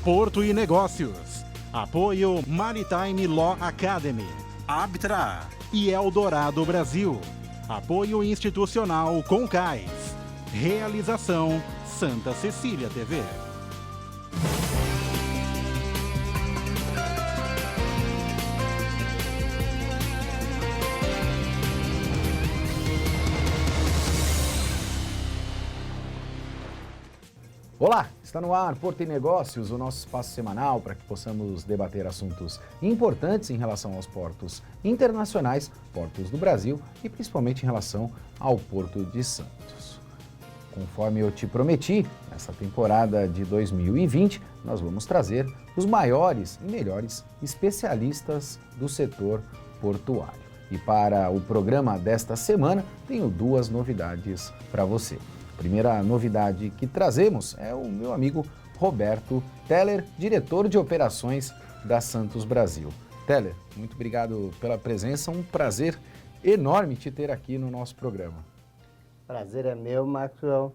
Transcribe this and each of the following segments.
Porto e Negócios. Apoio Maritime Law Academy, Abtra e Eldorado Brasil. Apoio institucional Concais. Realização Santa Cecília TV. Olá, está no ar Porto e Negócios, o nosso espaço semanal para que possamos debater assuntos importantes em relação aos portos internacionais, portos do Brasil e principalmente em relação ao Porto de Santos. Conforme eu te prometi, nessa temporada de 2020, nós vamos trazer os maiores e melhores especialistas do setor portuário. E para o programa desta semana, tenho duas novidades para você. A primeira novidade que trazemos é o meu amigo Roberto Teller, diretor de operações da Santos Brasil. Teller, muito obrigado pela presença, um prazer enorme te ter aqui no nosso programa. Prazer é meu, Maxwell.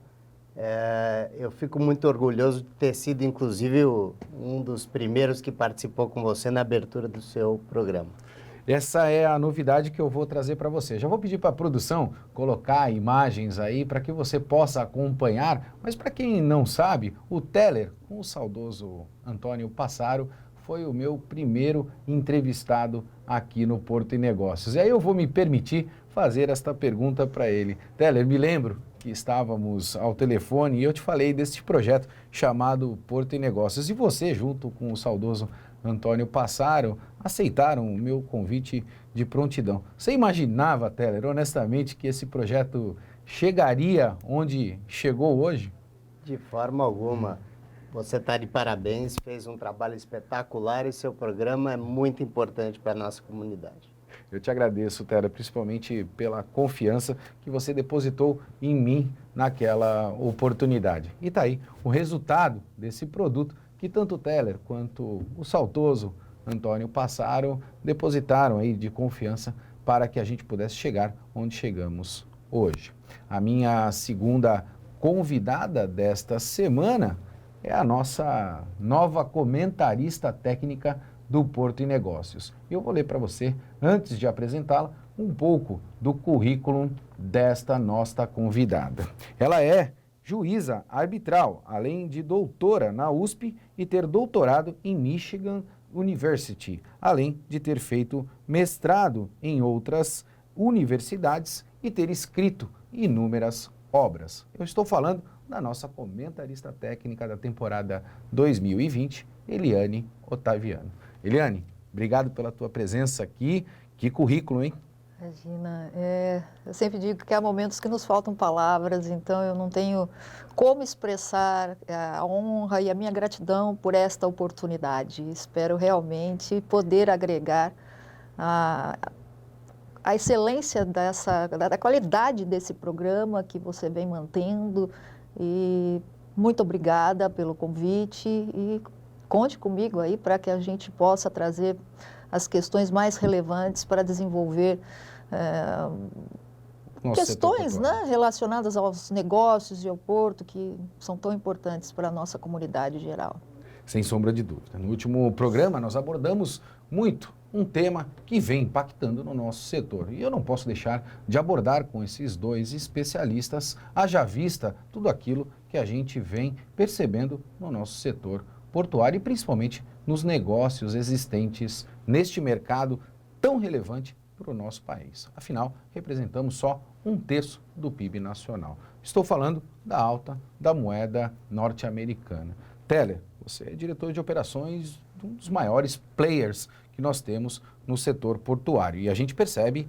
Eu fico muito orgulhoso de ter sido, inclusive, um dos primeiros que participou com você na abertura do seu programa. Essa é a novidade que eu vou trazer para você. Já vou pedir para a produção colocar imagens aí para que você possa acompanhar, mas para quem não sabe, o Teller, com o saudoso Antônio Passaro, foi o meu primeiro entrevistado aqui no Porto e Negócios. E aí eu vou me permitir fazer esta pergunta para ele. Teller, me lembro que estávamos ao telefone e eu te falei deste projeto chamado Porto e Negócios. E você, junto com o saudoso Antônio Passaro, aceitaram o meu convite de prontidão. Você imaginava, Teller, honestamente, que esse projeto chegaria onde chegou hoje? De forma alguma. Você está de parabéns, fez um trabalho espetacular e seu programa é muito importante para a nossa comunidade. Eu te agradeço, Teller, principalmente pela confiança que você depositou em mim naquela oportunidade. E está aí o resultado desse produto que tanto o Teller quanto o saudoso Antônio Passaro depositaram aí de confiança para que a gente pudesse chegar onde chegamos hoje. A minha segunda convidada desta semana é a nossa nova comentarista técnica do Porto e Negócios. Eu vou ler para você, antes de apresentá-la, um pouco do currículo desta nossa convidada. Ela é juíza arbitral, além de doutora na USP e ter doutorado em Michigan University, além de ter feito mestrado em outras universidades e ter escrito inúmeras obras. Eu estou falando da nossa comentarista técnica da temporada 2020, Eliane Ottaviano. Eliane, obrigado pela tua presença aqui. Que currículo, hein? Imagina, eu sempre digo que há momentos que nos faltam palavras, então eu não tenho como expressar a honra e a minha gratidão por esta oportunidade. Espero realmente poder agregar a excelência da qualidade desse programa que você vem mantendo. E muito obrigada pelo convite e conte comigo aí para que a gente possa trazer as questões mais relevantes para desenvolver questões, né, relacionadas aos negócios e ao porto que são tão importantes para a nossa comunidade geral. Sem sombra de dúvida. No último programa nós abordamos muito um tema que vem impactando no nosso setor. E eu não posso deixar de abordar com esses dois especialistas, haja vista tudo aquilo que a gente vem percebendo no nosso setor portuário e principalmente nos negócios existentes neste mercado tão relevante para o nosso país. Afinal, representamos só 1/3 do PIB nacional. Estou falando da alta da moeda norte-americana. Teller, você é diretor de operações de um dos maiores players que nós temos no setor portuário. E a gente percebe,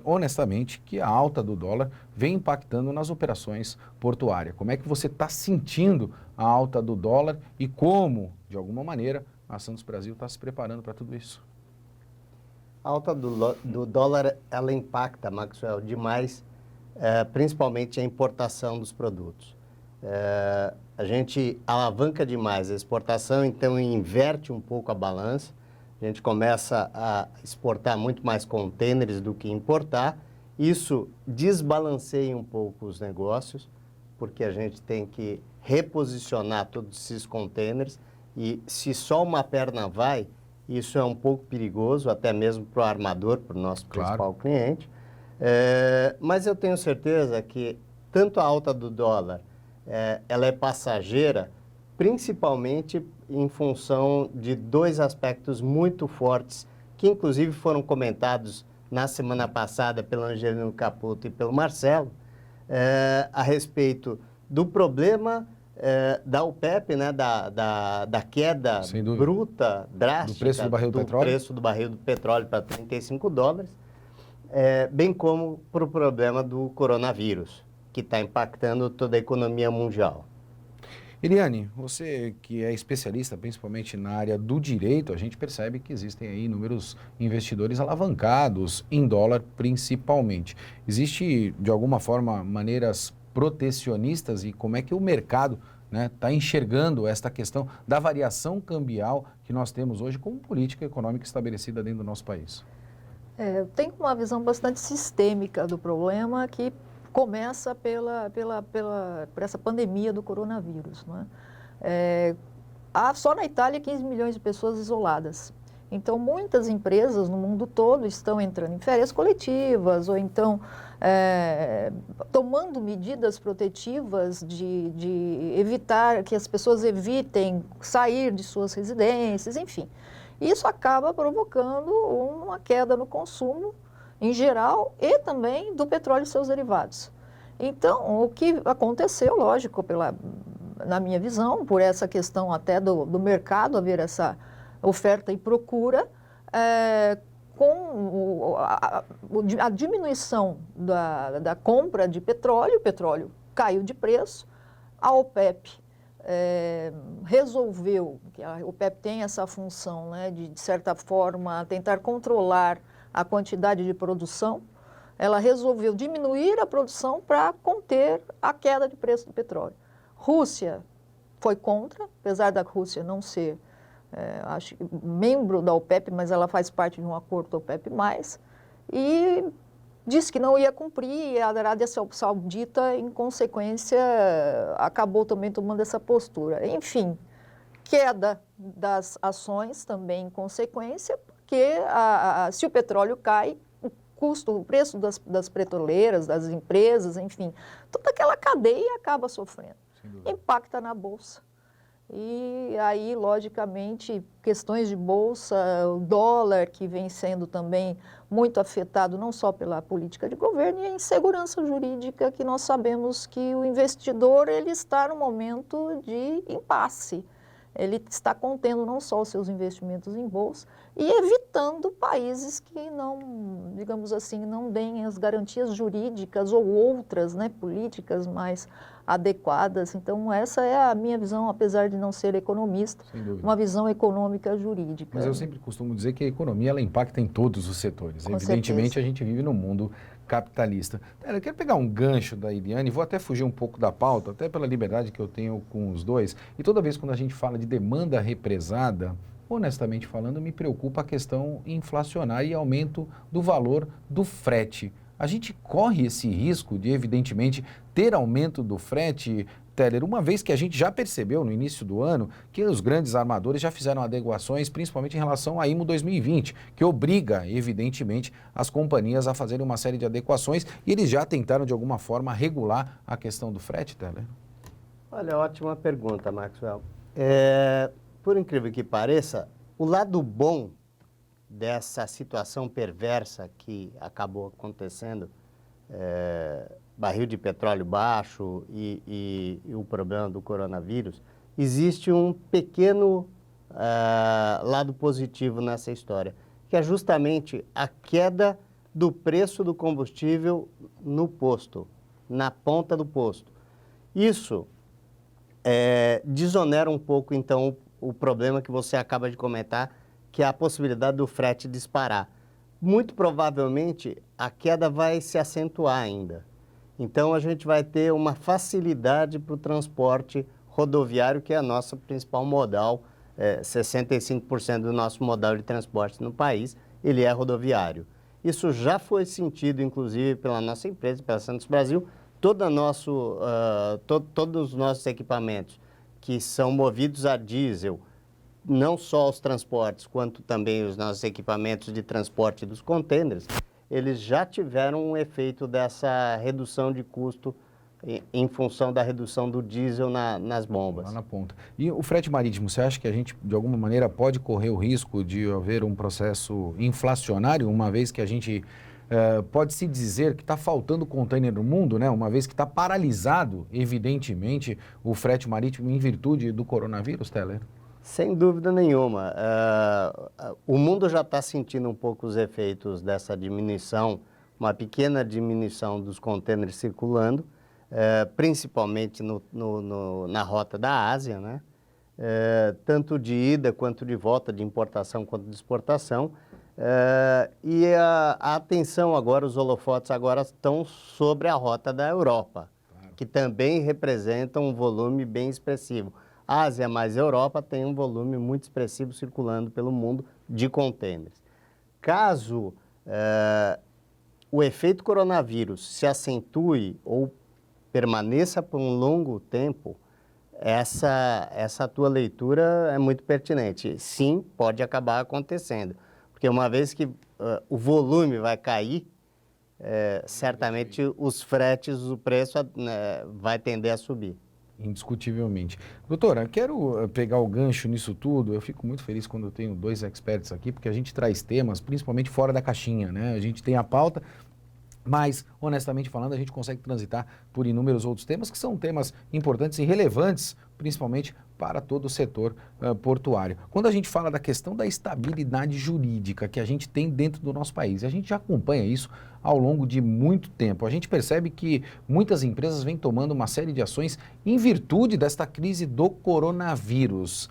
honestamente, que a alta do dólar vem impactando nas operações portuárias. Como é que você está sentindo a alta do dólar e como, de alguma maneira, a Santos Brasil está se preparando para tudo isso? A alta do dólar, ela impacta, Maxwell, demais, principalmente a importação dos produtos. A gente alavanca demais a exportação, então inverte um pouco a balança. A gente começa a exportar muito mais contêineres do que importar. Isso desbalanceia um pouco os negócios, porque a gente tem que reposicionar todos esses contêineres. E se só uma perna vai, isso é um pouco perigoso, até mesmo para o armador, para o nosso principal cliente. Mas eu tenho certeza que tanto a alta do dólar, ela é passageira, principalmente em função de dois aspectos muito fortes, que inclusive foram comentados na semana passada pelo Angelino Caputo e pelo Marcelo, a respeito do problema da OPEP, né, da queda bruta, drástica do preço do barril do petróleo para $35, bem como para o problema do coronavírus, que está impactando toda a economia mundial. Eliane, você que é especialista principalmente na área do direito, a gente percebe que existem aí inúmeros investidores alavancados em dólar principalmente. Existe, de alguma forma, maneiras protecionistas e como é que o mercado está enxergando esta questão da variação cambial que nós temos hoje como política econômica estabelecida dentro do nosso país? Eu tenho uma visão bastante sistêmica do problema que começa por essa pandemia do coronavírus. Há só na Itália 15 milhões de pessoas isoladas. Então, muitas empresas no mundo todo estão entrando em férias coletivas ou então tomando medidas protetivas de evitar que as pessoas evitem sair de suas residências, enfim. Isso acaba provocando uma queda no consumo em geral e também do petróleo e seus derivados. Então, o que aconteceu, lógico, na minha visão, por essa questão até do mercado haver essa oferta e procura, com a diminuição da compra de petróleo, o petróleo caiu de preço, a OPEP resolveu, que a OPEP tem essa função, né, de certa forma, tentar controlar a quantidade de produção, ela resolveu diminuir a produção para conter a queda de preço do petróleo. Rússia foi contra, apesar da Rússia não ser acho, membro da OPEP, mas ela faz parte de um acordo da OPEP+, e disse que não ia cumprir, e a Arábia Saudita, em consequência, acabou também tomando essa postura. Enfim, queda das ações também em consequência, porque se o petróleo cai, o preço das petroleiras, das empresas, enfim, toda aquela cadeia acaba sofrendo. Impacta na Bolsa. E aí, logicamente, questões de Bolsa, o dólar, que vem sendo também muito afetado, não só pela política de governo, e a insegurança jurídica, que nós sabemos que o investidor ele está no momento de impasse. Ele está contendo não só os seus investimentos em bolsa e evitando países que não, digamos assim, não deem as garantias jurídicas ou outras, né, políticas mais adequadas. Então, essa é a minha visão, apesar de não ser economista, uma visão econômica jurídica. Mas eu sempre costumo dizer que a economia ela impacta em todos os setores. Evidentemente, a gente vive num mundo capitalista. Eu quero pegar um gancho da Eliane, vou até fugir um pouco da pauta, até pela liberdade que eu tenho com os dois. E toda vez quando a gente fala de demanda represada, honestamente falando, me preocupa a questão inflacionária e aumento do valor do frete. A gente corre esse risco de, evidentemente, ter aumento do frete, Teller, uma vez que a gente já percebeu no início do ano que os grandes armadores já fizeram adequações, principalmente em relação à IMO 2020, que obriga, evidentemente, as companhias a fazerem uma série de adequações e eles já tentaram, de alguma forma, regular a questão do frete, Teller? Olha, ótima pergunta, Maxwell. Por incrível que pareça, o lado bom dessa situação perversa que acabou acontecendo, barril de petróleo baixo e o problema do coronavírus, existe um pequeno lado positivo nessa história, que é justamente a queda do preço do combustível no posto, na ponta do posto. Isso desonera um pouco, então, o problema que você acaba de comentar, que é a possibilidade do frete disparar. Muito provavelmente, a queda vai se acentuar ainda. Então, a gente vai ter uma facilidade para o transporte rodoviário, que é a nossa principal modal. 65% do nosso modal de transporte no país, ele é rodoviário. Isso já foi sentido, inclusive, pela nossa empresa, pela Santos Brasil. Todos os nossos equipamentos que são movidos a diesel, não só os transportes, quanto também os nossos equipamentos de transporte dos contêineres, eles já tiveram um efeito dessa redução de custo em função da redução do diesel nas bombas. Lá na ponta. E o frete marítimo, você acha que a gente, de alguma maneira, pode correr o risco de haver um processo inflacionário, uma vez que a gente pode-se dizer que está faltando container no mundo, né? Uma vez que está paralisado, evidentemente, o frete marítimo em virtude do coronavírus, Teller? Sem dúvida nenhuma. O mundo já está sentindo um pouco os efeitos dessa diminuição, uma pequena diminuição dos contêineres circulando, principalmente na rota da Ásia, né? Tanto de ida quanto de volta, de importação quanto de exportação. E a atenção agora, os holofotes agora estão sobre a rota da Europa, que também representa um volume bem expressivo. Ásia mais Europa tem um volume muito expressivo circulando pelo mundo de contêineres. Caso o efeito coronavírus se acentue ou permaneça por um longo tempo, essa tua leitura é muito pertinente. Sim, pode acabar acontecendo. Porque uma vez que o volume vai cair, certamente os fretes, o preço vai tender a subir. Indiscutivelmente. Doutora, quero pegar o gancho nisso tudo. Eu fico muito feliz quando eu tenho dois experts aqui, porque a gente traz temas, principalmente fora da caixinha, né? A gente tem a pauta, mas, honestamente falando, a gente consegue transitar por inúmeros outros temas que são temas importantes e relevantes, principalmente para todo o setor portuário. Quando a gente fala da questão da estabilidade jurídica que a gente tem dentro do nosso país, a gente já acompanha isso ao longo de muito tempo. A gente percebe que muitas empresas vêm tomando uma série de ações em virtude desta crise do coronavírus.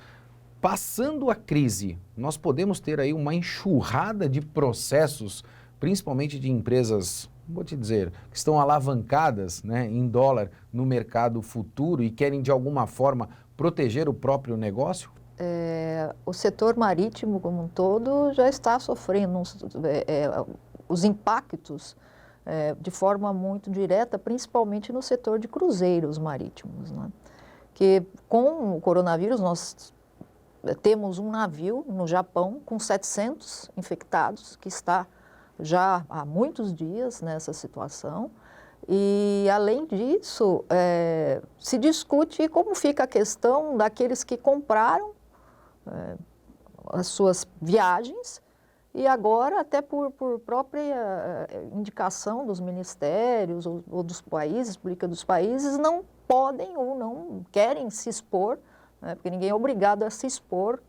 Passando a crise, nós podemos ter aí uma enxurrada de processos, principalmente de empresas, vou te dizer, que estão alavancadas, né, em dólar no mercado futuro e querem de alguma forma proteger o próprio negócio? O setor marítimo como um todo já está sofrendo os impactos de forma muito direta, principalmente no setor de cruzeiros marítimos, né? Que com o coronavírus nós temos um navio no Japão com 700 infectados que está já há muitos dias nessa situação. E, além disso, se discute como fica a questão daqueles que compraram as suas viagens e agora, até por própria indicação dos ministérios ou dos países, política dos países, não podem ou não querem se expor, né, porque ninguém é obrigado a se expor,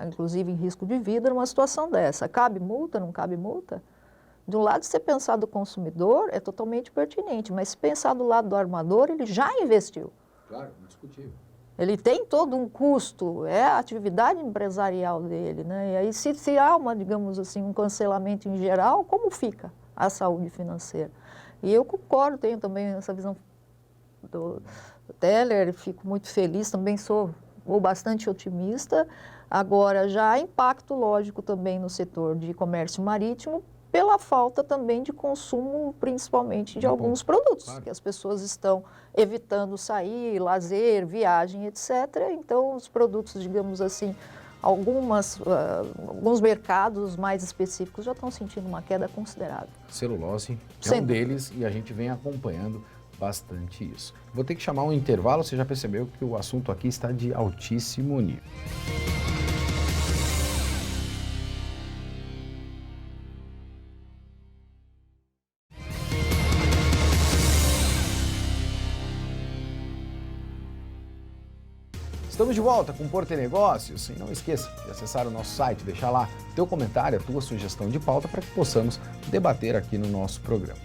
inclusive em risco de vida, numa situação dessa. Cabe multa, não cabe multa? Do lado de você pensar do consumidor, é totalmente pertinente, mas se pensar do lado do armador, ele já investiu. Claro, indiscutível. Ele tem todo um custo, é a atividade empresarial dele, né? E aí se há digamos assim, um cancelamento em geral, como fica a saúde financeira? E eu concordo, tenho também essa visão do Teller, fico muito feliz, também sou bastante otimista. Agora, já há impacto lógico também no setor de comércio marítimo, pela falta também de consumo, principalmente de alguns produtos, claro, que as pessoas estão evitando sair, lazer, viagem, etc. Então, os produtos, digamos assim, alguns mercados mais específicos já estão sentindo uma queda considerável. Celulose é um deles e a gente vem acompanhando bastante isso. Vou ter que chamar um intervalo, você já percebeu que o assunto aqui está de altíssimo nível. Estamos de volta com o Porto Negócios e não esqueça de acessar o nosso site, deixar lá teu comentário, a tua sugestão de pauta para que possamos debater aqui no nosso programa.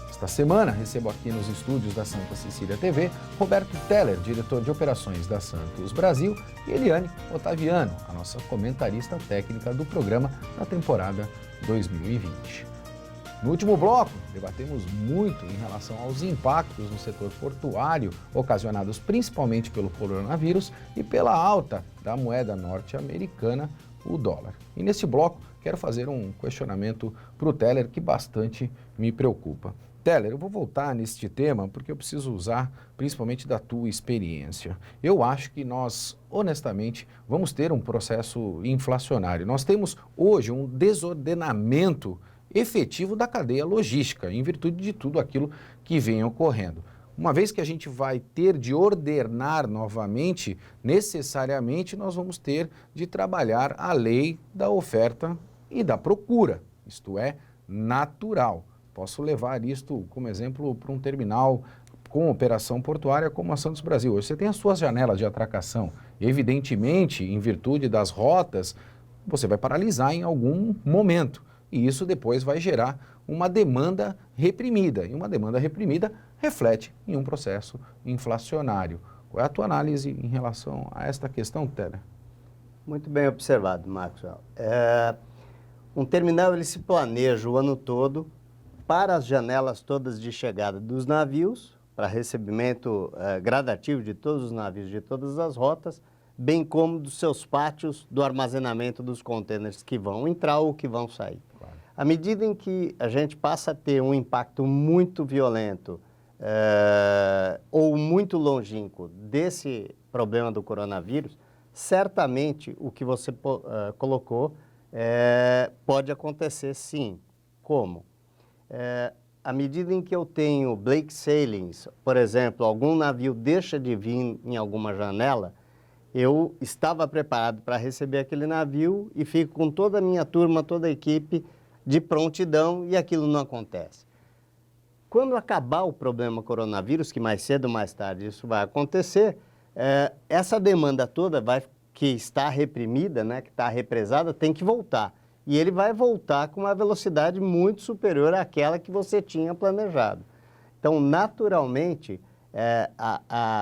Esta semana recebo aqui nos estúdios da Santa Cecília TV Roberto Teller, diretor de operações da Santos Brasil, e Eliane Otaviano, a nossa comentarista técnica do programa na temporada 2020. No último bloco, debatemos muito em relação aos impactos no setor portuário, ocasionados principalmente pelo coronavírus e pela alta da moeda norte-americana, o dólar. E nesse bloco, quero fazer um questionamento para o Teller que bastante me preocupa. Teller, eu vou voltar neste tema porque eu preciso usar principalmente da tua experiência. Eu acho que nós, honestamente, vamos ter um processo inflacionário. Nós temos hoje um desordenamento efetivo da cadeia logística, em virtude de tudo aquilo que vem ocorrendo. Uma vez que a gente vai ter de ordenar novamente, necessariamente nós vamos ter de trabalhar a lei da oferta e da procura. Isto é natural. Posso levar isto como exemplo para um terminal com operação portuária como a Santos Brasil. Hoje você tem as suas janelas de atracação. Evidentemente, em virtude das rotas, você vai paralisar em algum momento. E isso depois vai gerar uma demanda reprimida. E uma demanda reprimida reflete em um processo inflacionário. Qual é a tua análise em relação a esta questão, Teller? Muito bem observado, Maxwell. Um terminal ele se planeja o ano todo para as janelas todas de chegada dos navios, para recebimento gradativo de todos os navios, de todas as rotas, bem como dos seus pátios do armazenamento dos contêineres que vão entrar ou que vão sair. Claro. À medida em que a gente passa a ter um impacto muito violento ou muito longínquo desse problema do coronavírus, certamente o que você colocou pode acontecer sim. Como? À medida em que eu tenho Blake sailings, por exemplo, algum navio deixa de vir em alguma janela, eu estava preparado para receber aquele navio e fico com toda a minha turma, toda a equipe de prontidão e aquilo não acontece. Quando acabar o problema coronavírus, que mais cedo ou mais tarde isso vai acontecer, essa demanda toda que está reprimida, né, que está represada, tem que voltar. E ele vai voltar com uma velocidade muito superior àquela que você tinha planejado. Então, naturalmente,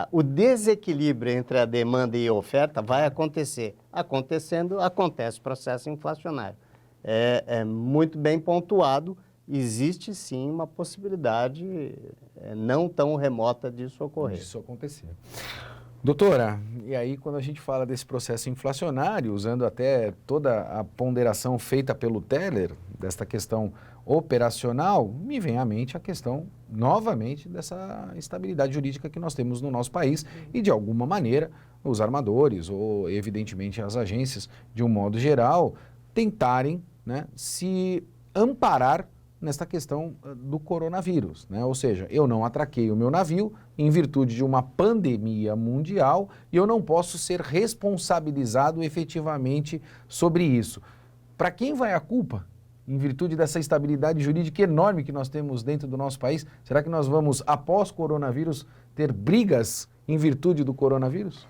o desequilíbrio entre a demanda e a oferta vai acontecer. Acontecendo, acontece o processo inflacionário. É muito bem pontuado, existe sim uma possibilidade não tão remota disso ocorrer. Disso acontecer. Doutora, e aí quando a gente fala desse processo inflacionário, usando até toda a ponderação feita pelo Teller, desta questão operacional, me vem à mente a questão, novamente, dessa estabilidade jurídica que nós temos no nosso país e, de alguma maneira, os armadores ou, evidentemente, as agências, de um modo geral, tentarem, né, se amparar nesta questão do coronavírus, né? Ou seja, eu não atraquei o meu navio em virtude de uma pandemia mundial e eu não posso ser responsabilizado efetivamente sobre isso. Para quem vai a culpa em virtude dessa estabilidade jurídica enorme que nós temos dentro do nosso país? Será que nós vamos, após coronavírus, ter brigas em virtude do coronavírus?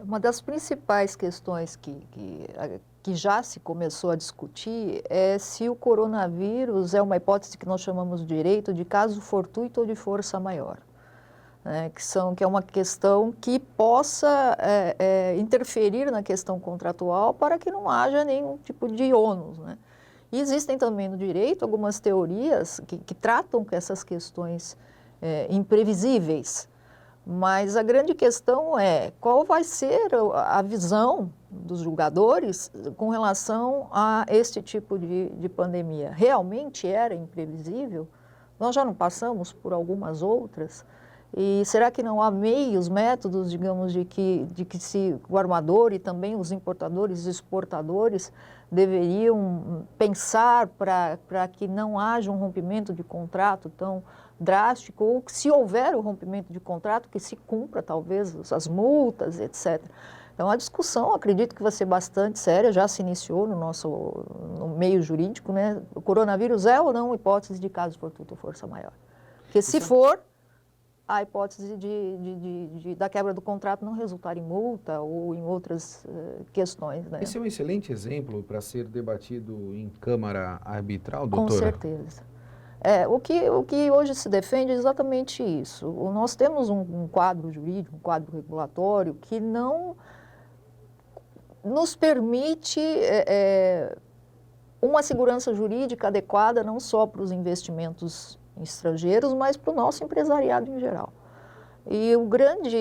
Uma das principais questões que já se começou a discutir é se o coronavírus é uma hipótese que nós chamamos de direito de caso fortuito ou de força maior, né? Que é uma questão que possa interferir na questão contratual para que não haja nenhum tipo de ônus, né? E existem também no direito algumas teorias que tratam com essas questões imprevisíveis. Mas a grande questão é qual vai ser a visão dos julgadores com relação a este tipo de pandemia. Realmente era imprevisível? Nós já não passamos por algumas outras? E será que não há meios, métodos, digamos, de que se o armador e também os importadores e exportadores deveriam pensar para que não haja um rompimento de contrato tão drástico, ou que se houver o rompimento de contrato, que se cumpra talvez as multas, etc. Então a discussão, acredito que vai ser bastante séria, já se iniciou no meio jurídico, né? O coronavírus é ou não hipótese de caso fortuito ou força maior? Porque se for, a hipótese da quebra do contrato não resultar em multa ou em outras questões, né? Esse é um excelente exemplo para ser debatido em Câmara Arbitral, doutora? Com certeza. O que hoje se defende é exatamente isso. Nós temos um quadro jurídico, um quadro regulatório que não nos permite uma segurança jurídica adequada não só para os investimentos estrangeiros, mas para o nosso empresariado em geral. E o grande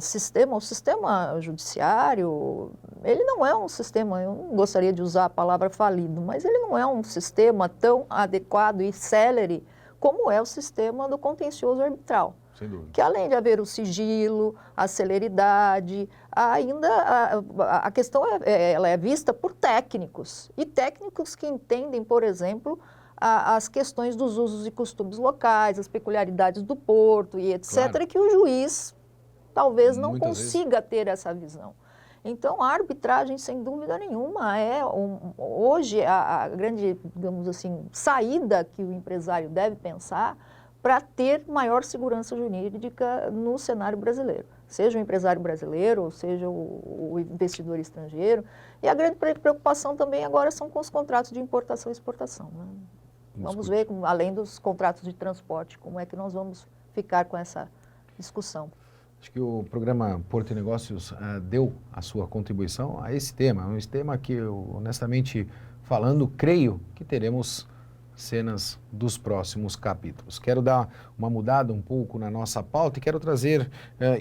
sistema, o sistema judiciário, ele não é um sistema, eu não gostaria de usar a palavra falido, mas ele não é um sistema tão adequado e célere como é o sistema do contencioso arbitral. Sem dúvida. Que além de haver o sigilo, a celeridade, ainda a questão ela é vista por técnicos. E técnicos que entendem, por exemplo, as questões dos usos e costumes locais, as peculiaridades do porto e etc., claro, que o juiz talvez não consiga ter essa visão. Então, a arbitragem, sem dúvida nenhuma, hoje a grande, digamos assim, saída que o empresário deve pensar para ter maior segurança jurídica no cenário brasileiro, seja o empresário brasileiro, ou seja o investidor estrangeiro. E a grande preocupação também agora são com os contratos de importação e exportação, né? Vamos ver, além dos contratos de transporte, como é que nós vamos ficar com essa discussão. Acho que o programa Porto e Negócios deu a sua contribuição a esse tema, um tema que eu, honestamente falando, creio que teremos cenas dos próximos capítulos. Quero dar uma mudada um pouco na nossa pauta e quero trazer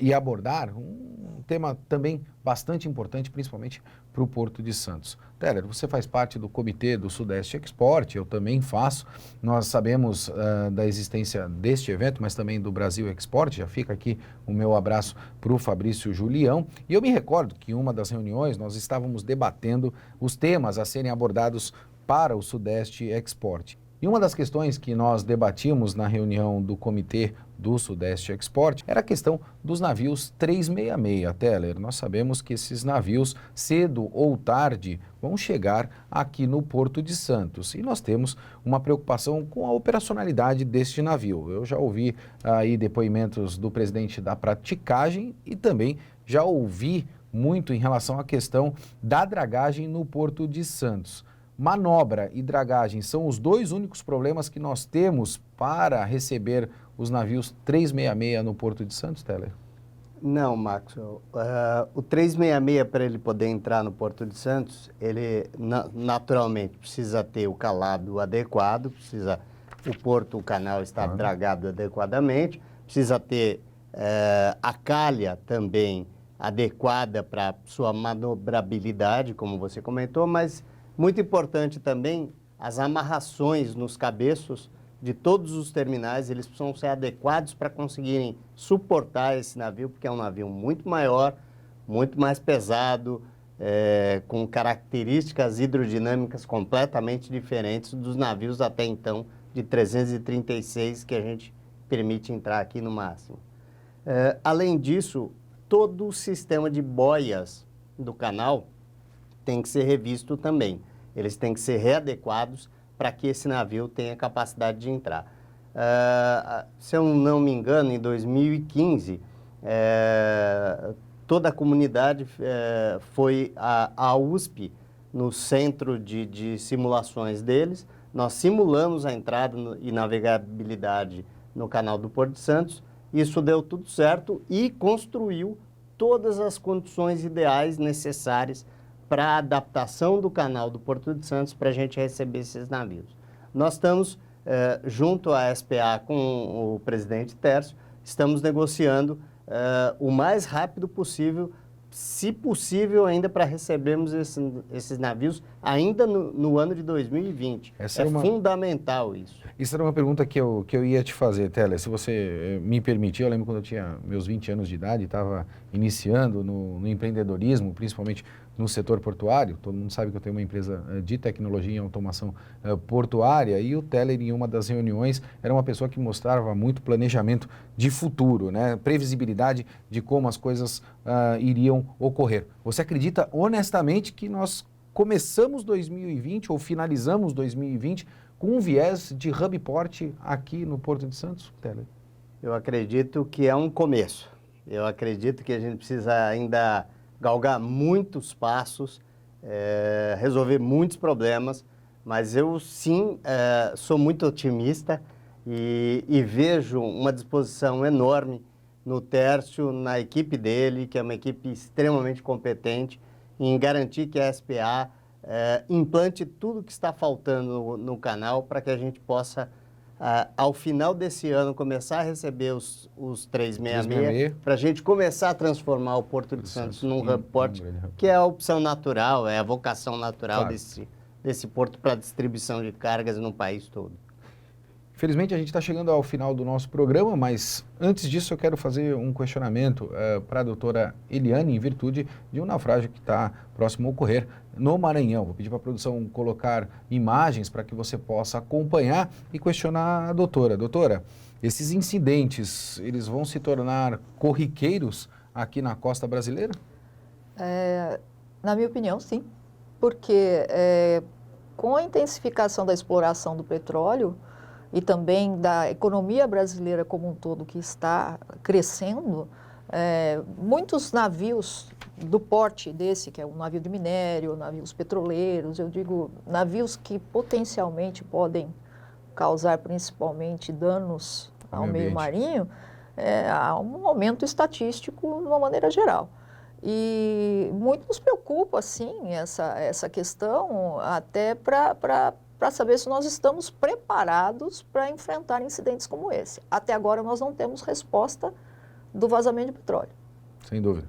e abordar um tema também bastante importante, principalmente para o Porto de Santos. Teller, você faz parte do comitê do Sudeste Export, eu também faço. Nós sabemos da existência deste evento, mas também do Brasil Export. Já fica aqui o meu abraço para o Fabrício Julião. E eu me recordo que em uma das reuniões nós estávamos debatendo os temas a serem abordados para o Sudeste Export. E uma das questões que nós debatimos na reunião do Comitê do Sudeste Export era a questão dos navios 366, Teller. Nós sabemos que esses navios, cedo ou tarde, vão chegar aqui no Porto de Santos. E nós temos uma preocupação com a operacionalidade deste navio. Eu já ouvi aí depoimentos do presidente da praticagem e também já ouvi muito em relação à questão da dragagem no Porto de Santos. Manobra e dragagem são os dois únicos problemas que nós temos para receber os navios 366 no Porto de Santos, Teller? Não, Maxwell. O 366, para ele poder entrar no Porto de Santos, ele naturalmente precisa ter o calado adequado, o porto, o canal estar dragado adequadamente, precisa ter a calha também adequada para sua manobrabilidade, como você comentou, mas muito importante também, as amarrações nos cabeços de todos os terminais, eles precisam ser adequados para conseguirem suportar esse navio, porque é um navio muito maior, muito mais pesado, com características hidrodinâmicas completamente diferentes dos navios até então de 336 que a gente permite entrar aqui no máximo. Além disso, todo o sistema de boias do canal tem que ser revisto também. Eles têm que ser readequados para que esse navio tenha capacidade de entrar. Se eu não me engano, em 2015, toda a comunidade foi à USP, no centro de simulações deles. Nós simulamos a entrada e navegabilidade no canal do Porto de Santos. Isso deu tudo certo e construiu todas as condições ideais necessárias para a adaptação do canal do Porto de Santos para a gente receber esses navios. Nós estamos, junto à SPA com o presidente Tércio, estamos negociando o mais rápido possível, se possível ainda para recebermos esses navios ainda no ano de 2020. Fundamental isso. Isso era uma pergunta que eu ia te fazer, Teller, se você me permitir. Eu lembro quando eu tinha meus 20 anos de idade, estava iniciando no empreendedorismo, principalmente no setor portuário. Todo mundo sabe que eu tenho uma empresa de tecnologia e automação portuária, e o Teller, em uma das reuniões, era uma pessoa que mostrava muito planejamento de futuro, né? Previsibilidade de como as coisas iriam ocorrer. Você acredita honestamente que nós começamos 2020 ou finalizamos 2020 com um viés de hub port aqui no Porto de Santos, Teller? Eu acredito que é um começo. Eu acredito que a gente precisa ainda galgar muitos passos, resolver muitos problemas, mas eu sim sou muito otimista e vejo uma disposição enorme no Tércio, na equipe dele, que é uma equipe extremamente competente, em garantir que a SPA implante tudo que está faltando no canal para que a gente possa, ao final desse ano, começar a receber os 366, para a gente começar a transformar o Porto de Santos num hub port, que é a opção natural, é a vocação natural desse porto para distribuição de cargas no país todo. Felizmente a gente está chegando ao final do nosso programa, mas antes disso eu quero fazer um questionamento para a doutora Eliane, em virtude de um naufrágio que está próximo a ocorrer no Maranhão. Vou pedir para a produção colocar imagens para que você possa acompanhar e questionar a doutora. Doutora, esses incidentes, eles vão se tornar corriqueiros aqui na costa brasileira? Na minha opinião, sim, porque com a intensificação da exploração do petróleo e também da economia brasileira como um todo que está crescendo, muitos navios do porte desse, que é um navio de minério, navios petroleiros, eu digo navios que potencialmente podem causar principalmente danos ao meio marinho, há um aumento estatístico de uma maneira geral. E muito nos preocupa, assim, essa questão, até para saber se nós estamos preparados para enfrentar incidentes como esse. Até agora nós não temos resposta do vazamento de petróleo. Sem dúvida.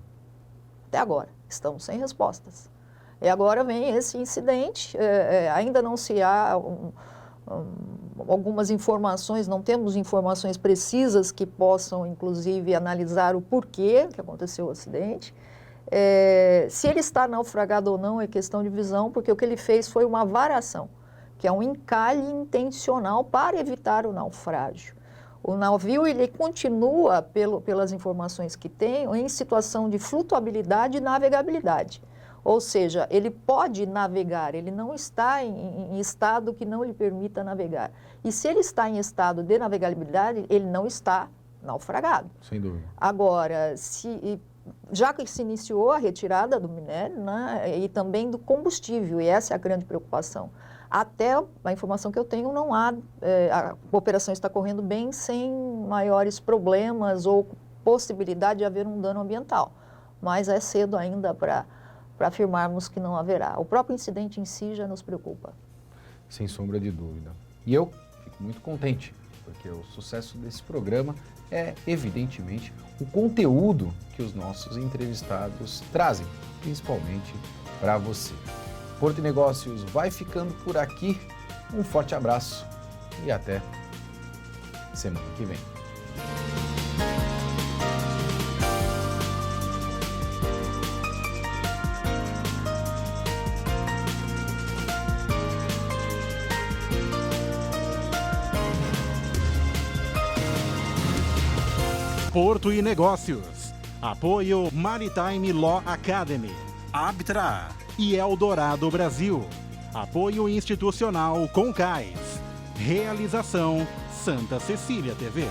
Até agora, estamos sem respostas. E agora vem esse incidente, ainda não se há algumas informações, não temos informações precisas que possam, inclusive, analisar o porquê que aconteceu o acidente. Se ele está naufragado ou não é questão de visão, porque o que ele fez foi uma varação, que é um encalhe intencional para evitar o naufrágio. O navio ele continua, pelas informações que tenho, em situação de flutuabilidade e navegabilidade. Ou seja, ele pode navegar, ele não está em estado que não lhe permita navegar. E se ele está em estado de navegabilidade, ele não está naufragado. Sem dúvida. Agora, já que se iniciou a retirada do minério, né, e também do combustível, e essa é a grande preocupação. Até a informação que eu tenho, não há, a operação está correndo bem, sem maiores problemas ou possibilidade de haver um dano ambiental. Mas é cedo ainda para afirmarmos que não haverá. O próprio incidente em si já nos preocupa. Sem sombra de dúvida. E eu fico muito contente, porque o sucesso desse programa é, evidentemente, o conteúdo que os nossos entrevistados trazem, principalmente para você. Porto e Negócios vai ficando por aqui. Um forte abraço e até semana que vem. Porto e Negócios. Apoio Maritime Law Academy. Abtra e Eldorado Brasil. Apoio institucional Concais. Realização Santa Cecília TV.